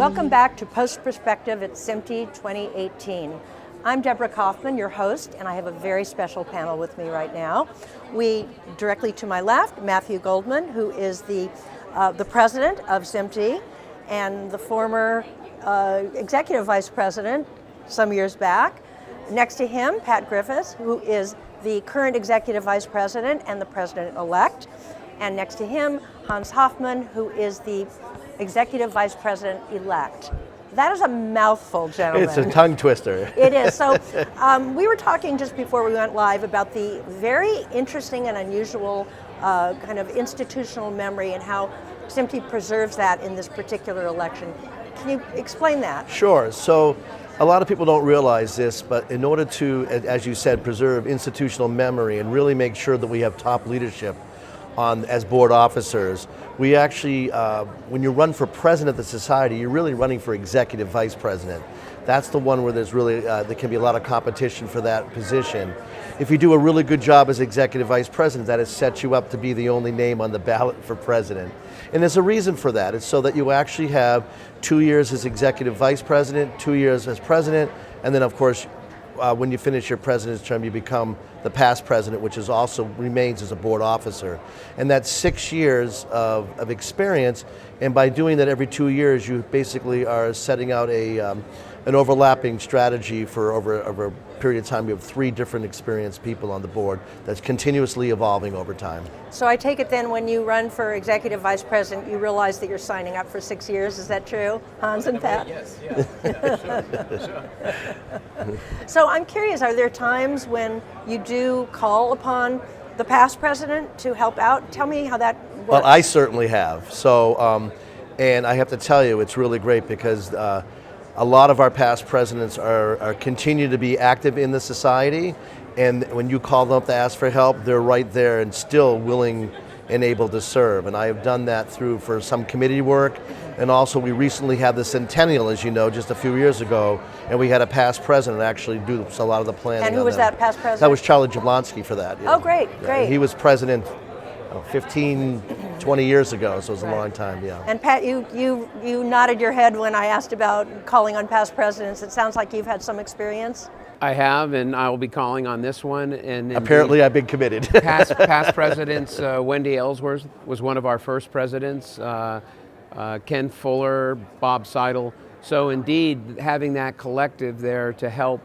Welcome back to Post Perspective at SMPTE 2018. I'm Debra Kaufman, your host, and I have a very special panel with me right now. Directly to my left, Matthew Goldman, who is the president of SMPTE and the former executive vice president some years back. Next to him, Pat Griffis, who is the current executive vice president and the president-elect. And next to him, Hans Hoffmann, who is the executive vice president-elect. That is a mouthful, gentlemen. It's a tongue twister. It is. So we were talking just before we went live about the very interesting and unusual kind of institutional memory and how SMPTE preserves that in this particular election. Can you explain that? Sure. So a lot of people don't realize this, but in order to, as you said, preserve institutional memory and really make sure that we have top leadership as board officers, we actually, when you run for president of the society, you're really running for executive vice president. That's the one where there's really, there can be a lot of competition for that position. If you do a really good job as executive vice president, that has set you up to be the only name on the ballot for president. And there's a reason for that. It's so that you actually have 2 years as executive vice president, 2 years as president, and then of course, when you finish your president's term, you become the past president, which is also remains as a board officer. And that's 6 years of experience, and by doing that every 2 years, you basically are setting out an overlapping strategy for over a period of time. We have 3 different experienced people on the board that's continuously evolving over time. So I take it then when you run for executive vice president, you realize that you're signing up for 6 years. Is that true, Hans and Pat? Yes, sure. So I'm curious, are there times when you do call upon the past president to help out? Tell me how that works. Well, I certainly have. So, and I have to tell you, it's really great because a lot of our past presidents are continue to be active in the society, and when you call them up to ask for help, they're right there and still willing and able to serve. And I have done that for some committee work, and also we recently had the centennial, as you know, just a few years ago, and we had a past president actually do a lot of the planning. And who was that past president? That was Charlie Jablonski for that. Oh, great, great. He was president 15, 20 years ago, so it was a long time, yeah. And Pat, you nodded your head when I asked about calling on past presidents. It sounds like you've had some experience. I have, and I will be calling on this one. And apparently I've been committed. past presidents, Wendy Ellsworth was one of our first presidents, Ken Fuller, Bob Seidel. So indeed, having that collective there to help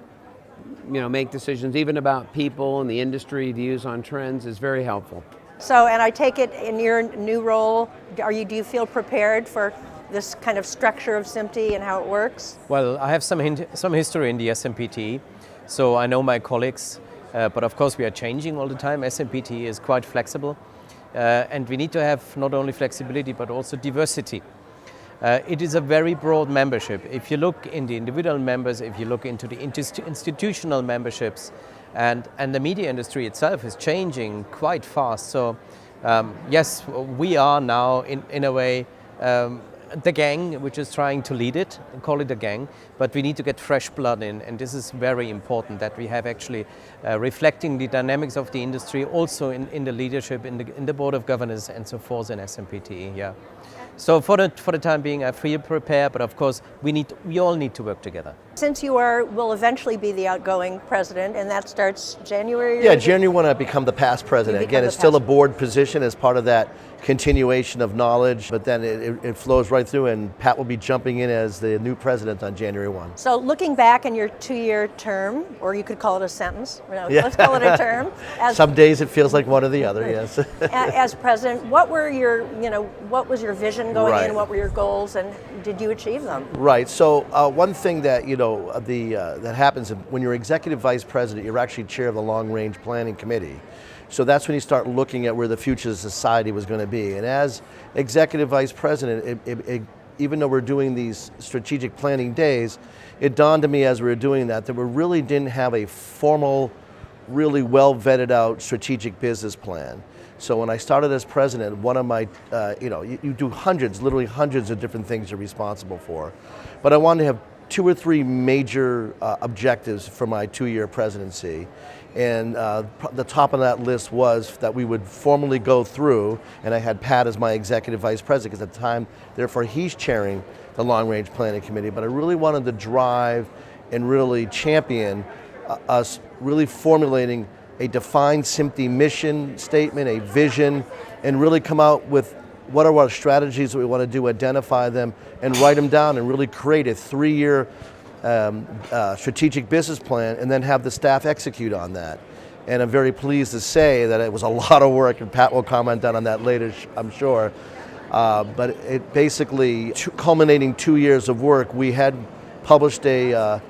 make decisions, even about people and the industry views on trends, is very helpful. So, and I take it in your new role, do you feel prepared for this kind of structure of SMPTE and how it works? Well, I have some history in the SMPTE, so I know my colleagues, but of course we are changing all the time. SMPTE is quite flexible, and we need to have not only flexibility but also diversity. It is a very broad membership. If you look in the individual members, if you look into the institutional memberships, and the media industry itself is changing quite fast. So yes, we are now in a way the gang which is trying to lead it, and call it a gang, but we need to get fresh blood in, and this is very important that we have actually reflecting the dynamics of the industry also in the leadership, in the board of governors and so forth in SMPTE. Yeah. So for the time being, I feel prepared, but of course we all need to work together. Since you will eventually be the outgoing president, and that starts January? Yeah, January 1 I become the past president. Again, it's still a board position as part of that continuation of knowledge, but then it flows right through, and Pat will be jumping in as the new president on January 1. So looking back in your 2-year term, or you could call it a sentence, let's call it a term. Some days it feels like one or the other, yes. As president, what was your vision going in? What were your goals, and did you achieve them? Right. So one thing that that happens when you're executive vice president, you're actually chair of the long range planning committee. So that's when you start looking at where the future of society was going to be. And as executive vice president, even though we're doing these strategic planning days, it dawned on me as we were doing that we really didn't have a formal, really well vetted out strategic business plan. So when I started as president, one of my, you do literally hundreds of different things you're responsible for. But I wanted to have 2 or 3 major objectives for my 2-year presidency. And the top of that list was that we would formally go through, and I had Pat as my executive vice president, because at the time, therefore he's chairing the Long Range Planning Committee, but I really wanted to drive and really champion us really formulating a defined SMPTE mission statement, a vision, and really come out with what are our strategies that we want to do, identify them, and write them down and really create a 3-year strategic business plan, and then have the staff execute on that. And I'm very pleased to say that it was a lot of work, and Pat will comment on that later, I'm sure. But it basically, culminating 2 years of work, we had published a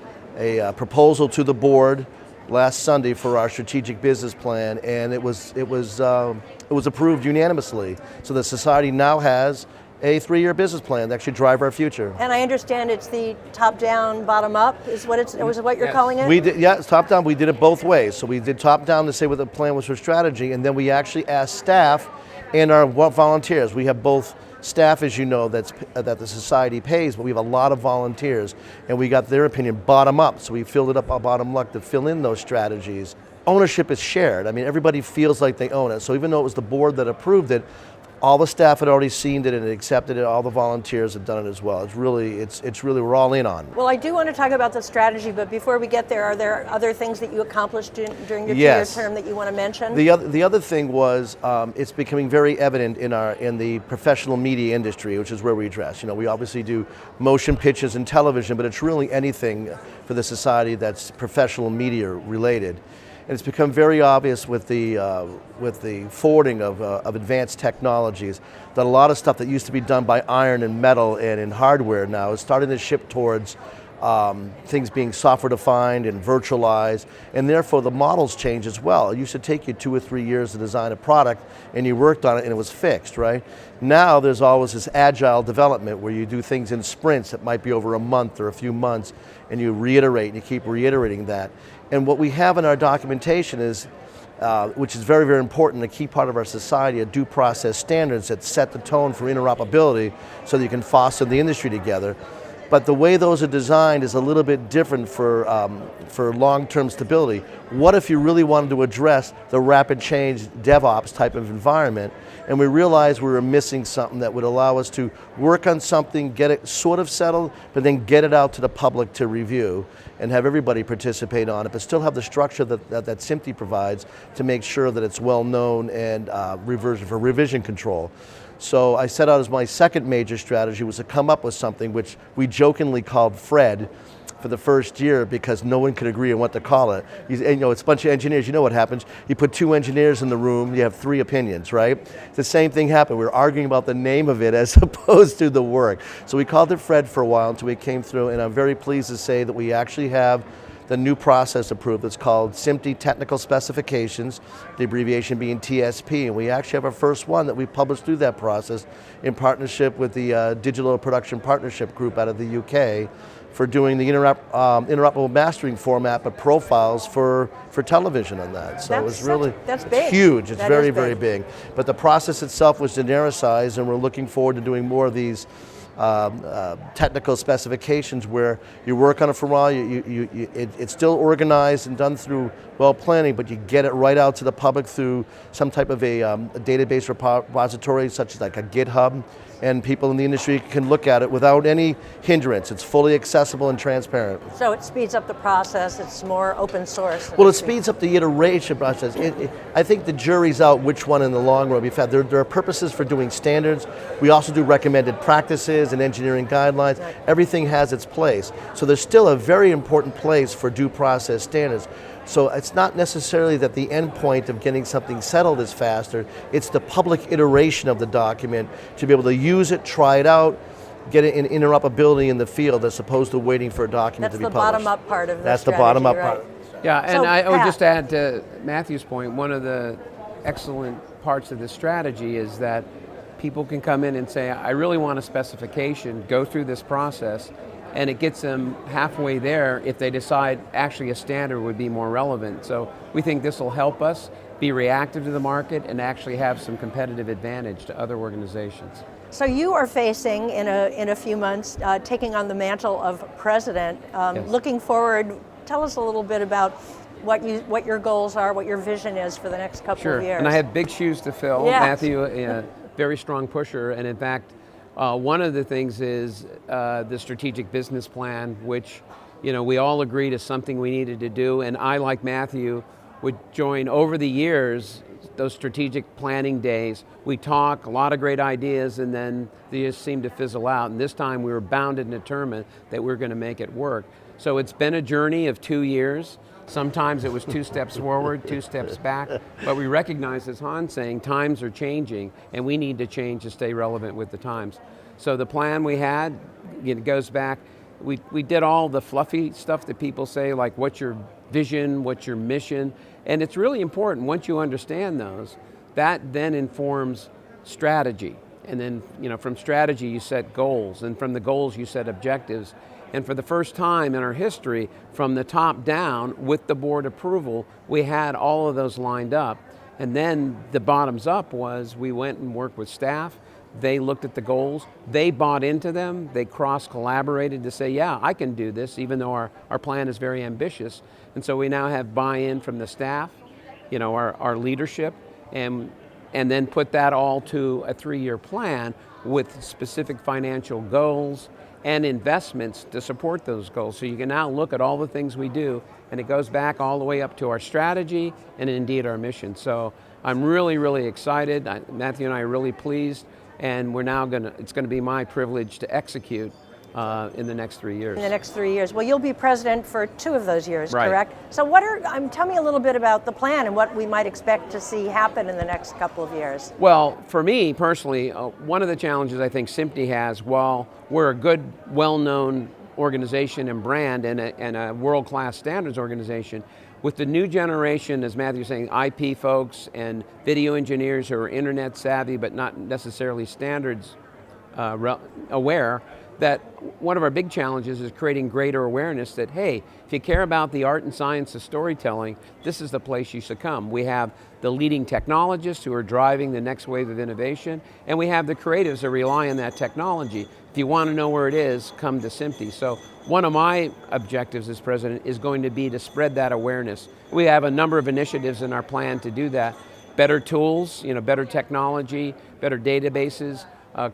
proposal to the board last Sunday for our strategic business plan, and it was approved unanimously. So the society now has a 3-year business plan that actually drive our future. And I understand it's the top-down, bottom-up is what you're calling it? We did, yeah, it's top-down. We did it both ways. So we did top-down to say what the plan was for strategy, and then we actually asked staff and our volunteers. We have both staff, as you know, that the society pays, but we have a lot of volunteers, and we got their opinion bottom-up. So we filled it up our bottom luck to fill in those strategies. Ownership is shared. I mean, everybody feels like they own it. So even though it was the board that approved it, all the staff had already seen it and accepted it. All the volunteers have done it as well. It's really, we're all in on. Well, I do want to talk about the strategy, but before we get there, are there other things that you accomplished during your Yes. 2-year term that you want to mention? The other thing was it's becoming very evident in the professional media industry, which is where we address. You know, we obviously do motion pictures and television, but it's really anything for the society that's professional media related. And it's become very obvious with the forwarding of advanced technologies that a lot of stuff that used to be done by iron and metal and in hardware now is starting to shift towards things being software defined and virtualized, and therefore the models change as well. It used to take you 2 or 3 years to design a product and you worked on it and it was fixed, right? Now there's always this agile development where you do things in sprints that might be over a month or a few months, and you reiterate and you keep reiterating that. And what we have in our documentation is, which is very, very important, a key part of our society, are due process standards that set the tone for interoperability so that you can foster the industry together. But the way those are designed is a little bit different for long-term stability. What if you really wanted to address the rapid change DevOps type of environment, and we realized we were missing something that would allow us to work on something, get it sort of settled, but then get it out to the public to review and have everybody participate on it, but still have the structure that SMPTE provides to make sure that it's well known and revision control. So I set out as my second major strategy was to come up with something which we jokingly called Fred for the first year because no one could agree on what to call it. And, you know, it's a bunch of engineers. You know what happens. You put 2 engineers in the room, you have 3 opinions, right? The same thing happened. We were arguing about the name of it as opposed to the work. So we called it Fred for a while until we came through, and I'm very pleased to say that we actually have the new process approved. It's called SMPTE Technical Specifications, the abbreviation being TSP, and we actually have our first one that we published through that process in partnership with the Digital Production Partnership Group out of the UK for doing the interoperable mastering format, but profiles for television on that. So it's really that's big. It's huge. It's that very, very big. But the process itself was genericized, and we're looking forward to doing more of these technical specifications where you work on it for a while, it's still organized and done through well planning, but you get it right out to the public through some type of a database repository such as like a GitHub, and people in the industry can look at it without any hindrance. It's fully accessible and transparent. So it speeds up the process, it's more open source. Well, it speeds up the iteration process. I think the jury's out which one in the long run. There are purposes for doing standards. We also do recommended practices and engineering guidelines. Right. Everything has its place. So there's still a very important place for due process standards. So it's not necessarily that the end point of getting something settled is faster, it's the public iteration of the document to be able to use it, try it out, get it in interoperability in the field as opposed to waiting for a document to be published. That's the bottom-up part of the That's strategy, the bottom-up right? part. Yeah, and So, I would Pat. just add to Matthew's point, one of the excellent parts of this strategy is that people can come in and say, I really want a specification, go through this process, and it gets them halfway there if they decide actually a standard would be more relevant. So we think this will help us be reactive to the market and actually have some competitive advantage to other organizations. So you are facing, in a few months, taking on the mantle of president. Yes. Looking forward, tell us a little bit about what your goals are, what your vision is for the next couple Sure, of years. and I have big shoes to fill. Yes. Matthew, a very strong pusher, and in fact, one of the things is the strategic business plan, which we all agreed is something we needed to do, and I, like Matthew, would join over the years those strategic planning days. We talk, a lot of great ideas, and then they just seem to fizzle out, and this time we were bound and determined that we were going to make it work. So it's been a journey of 2 years. Sometimes it was 2 steps forward, 2 steps back, but we recognize, as Hans saying, times are changing, and we need to change to stay relevant with the times. So the plan we had, it goes back, we did all the fluffy stuff that people say, like what's your vision, what's your mission, and it's really important, once you understand those, that then informs strategy. And then, from strategy you set goals, and from the goals you set objectives. And for the first time in our history, from the top down, with the board approval, we had all of those lined up. And then the bottoms up was, we went and worked with staff, they looked at the goals, they bought into them, they cross-collaborated to say, yeah, I can do this, even though our plan is very ambitious. And so we now have buy-in from the staff, our leadership, and then put that all to a 3-year plan with specific financial goals and investments to support those goals. So you can now look at all the things we do, and it goes back all the way up to our strategy and indeed our mission. So I'm really, really excited. Matthew and I are really pleased, and it's going to be my privilege to execute in the next 3 years. In the next 3 years. Well, you'll be president for 2 of those years, right. Correct? So tell me a little bit about the plan and what we might expect to see happen in the next couple of years. Well, for me personally, one of the challenges I think SMPTE has, while we're a good, well-known organization and brand and a world-class standards organization, with the new generation, as Matthew was saying, IP folks and video engineers who are internet savvy but not necessarily standards aware, that one of our big challenges is creating greater awareness that, hey, if you care about the art and science of storytelling, this is the place you should come. We have the leading technologists who are driving the next wave of innovation, and we have the creatives that rely on that technology. If you want to know where it is, come to SMPTE. So one of my objectives as president is going to be to spread that awareness. We have a number of initiatives in our plan to do that. Better tools, better technology, better databases,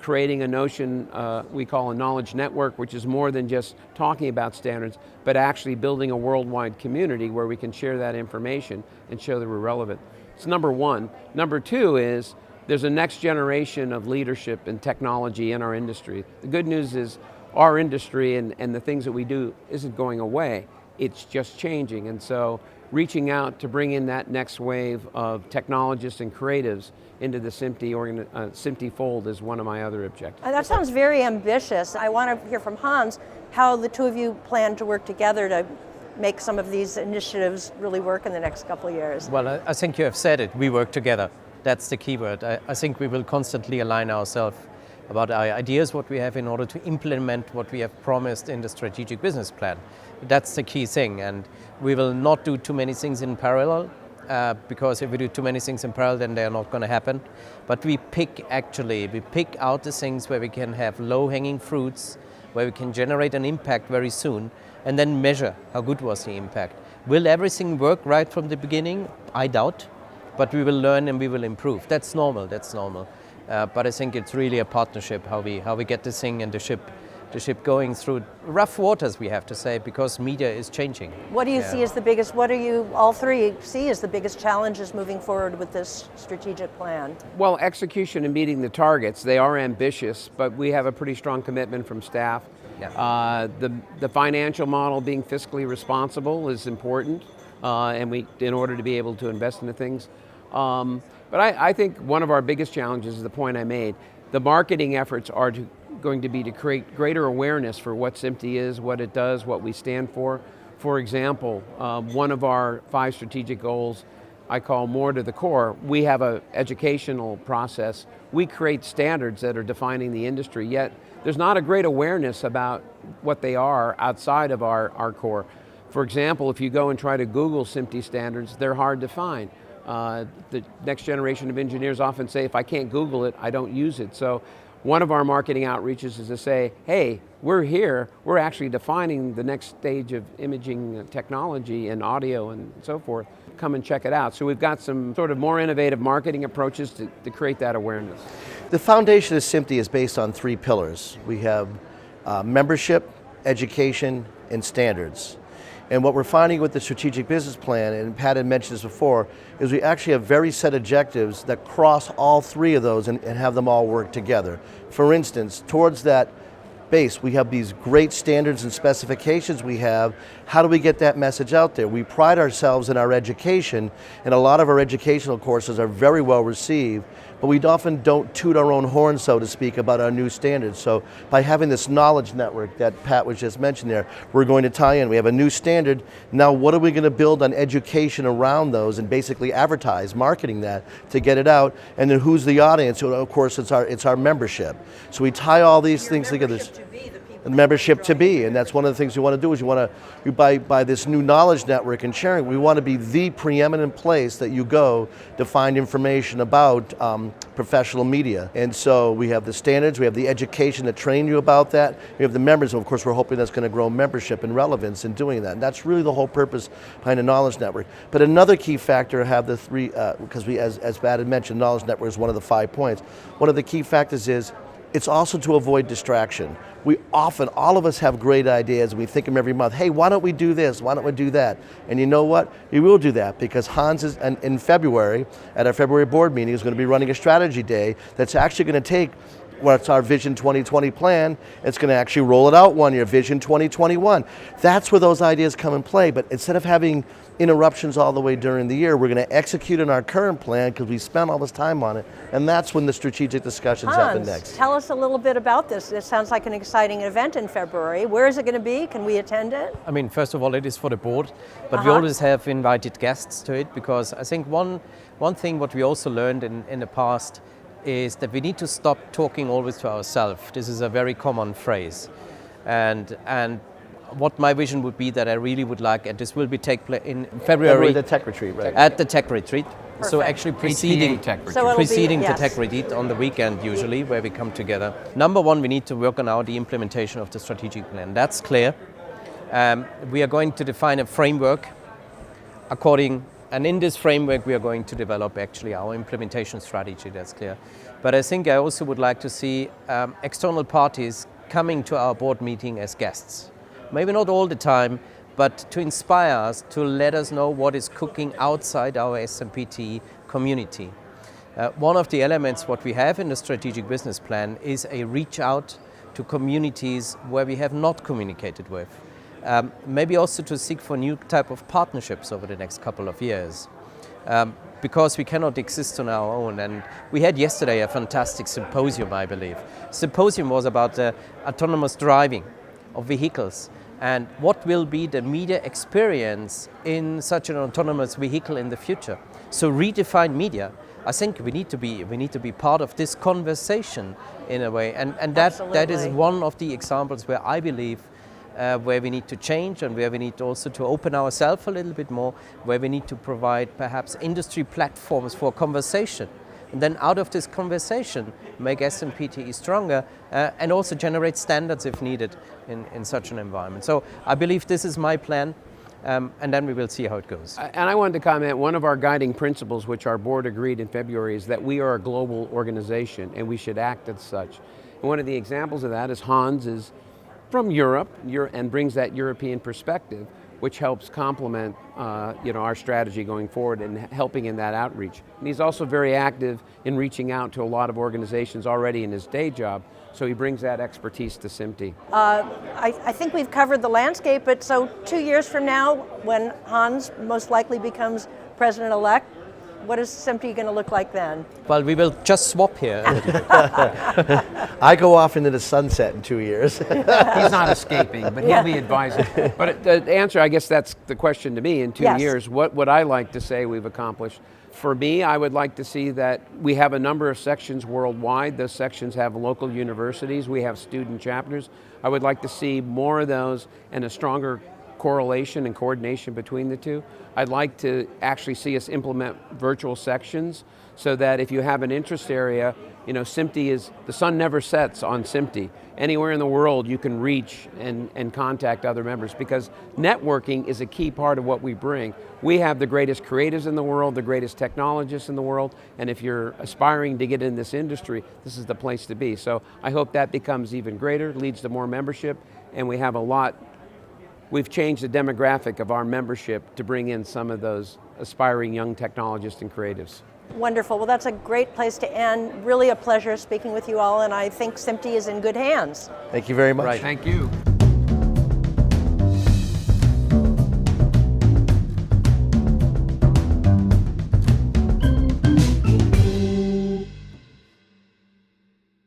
creating a notion we call a knowledge network, which is more than just talking about standards, but actually building a worldwide community where we can share that information and show that we're relevant. It's number one. Number two is there's a next generation of leadership and technology in our industry. The good news is our industry and the things that we do isn't going away, it's just changing. And so reaching out to bring in that next wave of technologists and creatives into the SMPTE fold is one of my other objectives. That sounds very ambitious. I want to hear from Hans how the 2 of you plan to work together to make some of these initiatives really work in the next couple of years. Well, I think you have said it, we work together. That's the key word. I think we will constantly align ourselves about our ideas, what we have in order to implement what we have promised in the strategic business plan. That's the key thing, and we will not do too many things in parallel, because if we do too many things in parallel, then they're not going to happen. But we pick out the things where we can have low-hanging fruits, where we can generate an impact very soon, and then measure how good was the impact. Will everything work right from the beginning? I doubt, but we will learn and we will improve. That's normal. But I think it's really a partnership, how we get this thing and the ship going through rough waters, we have to say, because media is changing. What do you see as the biggest, what do you all three see as the biggest challenges moving forward with this strategic plan? Well, execution and meeting the targets, they are ambitious, but we have a pretty strong commitment from staff. Yeah. The financial model, being fiscally responsible, is important, and in order to be able to invest into things. But I think one of our biggest challenges is the point I made. The marketing efforts are going to be to create greater awareness for what SMPTE is, what it does, what we stand for. For example, one of our 5 strategic goals I call more to the core. We have an educational process. We create standards that are defining the industry, yet there's not a great awareness about what they are outside of our core. For example, if you go and try to Google SMPTE standards, they're hard to find. The next generation of engineers often say, if I can't Google it, I don't use it. So one of our marketing outreaches is to say, hey, we're here, we're actually defining the next stage of imaging technology and audio and so forth. Come and check it out. So we've got some sort of more innovative marketing approaches to create that awareness. The foundation of SMPTE is based on 3 pillars. We have membership, education, and standards. And what we're finding with the strategic business plan, and Pat had mentioned this before, is we actually have very set objectives that cross all 3 of those and have them all work together. For instance, towards that base, we have these great standards and specifications we have. How do we get that message out there? We pride ourselves in our education, and a lot of our educational courses are very well received, but we often don't toot our own horn, so to speak, about our new standards. So by having this knowledge network that Pat was just mentioned there, we're going to tie in. We have a new standard. Now what are we going to build on education around those and basically advertise, marketing that to get it out? And then who's the audience? Well, of course, it's our membership. So we tie all these things together. Membership to be, and that's one of the things we want to do is by this new knowledge network and sharing, we want to be the preeminent place that you go to find information about professional media. And so we have the standards, we have the education to train you about that, we have the members, and of course we're hoping that's going to grow membership and relevance in doing that. And that's really the whole purpose behind the knowledge network. But another key factor to have the 3, because as Pat had mentioned, knowledge network is one of the 5 points. One of the key factors is it's also to avoid distraction. We often, all of us have great ideas and we think them every month, hey, why don't we do this? Why don't we do that? And you know what? We will do that because Hans is, in February, at our February board meeting, is going to be running a strategy day that's actually going to take what's our Vision 2020 plan. It's going to actually roll it out 1 year, Vision 2021. That's where those ideas come in play. But instead of having interruptions all the way during the year, we're going to execute on our current plan because we spent all this time on it. And that's when the strategic discussions happen next. Tell us a little bit about this. It sounds like an exciting event in February. Where is it going to be? Can we attend it? I mean, first of all, it is for the board, but we always have invited guests to it because I think one thing what we also learned in the past is that we need to stop talking always to ourselves. This is a very common phrase. And what my vision would be that I really would like, and this will be take place in February. The tech retreat, right? At the tech retreat. Perfect. So actually preceding yes. the tech retreat on the weekend usually, where we come together. Number 1, we need to work on the implementation of the strategic plan. That's clear. We are going to define a framework and in this framework we are going to develop actually our implementation strategy, that's clear. But I think I also would like to see external parties coming to our board meeting as guests. Maybe not all the time, but to inspire us, to let us know what is cooking outside our SMPTE community. One of the elements what we have in the strategic business plan is a reach out to communities where we have not communicated with. Maybe also to seek for new type of partnerships over the next couple of years. Because we cannot exist on our own. And we had yesterday a fantastic symposium, I believe. Symposium was about autonomous driving of vehicles and what will be the media experience in such an autonomous vehicle in the future. So redefine media. I think we need to be part of this conversation in a way, and that is one of the examples where I believe where we need to change and where we need also to open ourselves a little bit more, where we need to provide perhaps industry platforms for conversation. And then out of this conversation, make SMPTE stronger and also generate standards if needed in such an environment. So I believe this is my plan. And then we will see how it goes. And I wanted to comment, one of our guiding principles, which our board agreed in February, is that we are a global organization and we should act as such. And one of the examples of that is Hans is from Europe and brings that European perspective, which helps complement our strategy going forward and helping in that outreach. And he's also very active in reaching out to a lot of organizations already in his day job, so he brings that expertise to SMPTE. I think we've covered the landscape, but so 2 years from now, when Hans most likely becomes president-elect, what is SMPTE going to look like then? Well, we will just swap here. I go off into the sunset in 2 years. He's not escaping, but he'll be advising. But the answer, I guess that's the question to me, in 2 years, what would I like to say we've accomplished? For me, I would like to see that we have a number of sections worldwide. Those sections have local universities. We have student chapters. I would like to see more of those and a stronger correlation and coordination between the two. I'd like to actually see us implement virtual sections so that if you have an interest area, SMPTE is, the sun never sets on SMPTE. Anywhere in the world you can reach and contact other members, because networking is a key part of what we bring. We have the greatest creatives in the world, the greatest technologists in the world, and if you're aspiring to get in this industry, this is the place to be. So I hope that becomes even greater, leads to more membership, and we have a lot. We've changed the demographic of our membership to bring in some of those aspiring young technologists and creatives. Wonderful. Well, that's a great place to end. Really a pleasure speaking with you all, and I think SMPTE is in good hands. Thank you very much. Right. Thank you.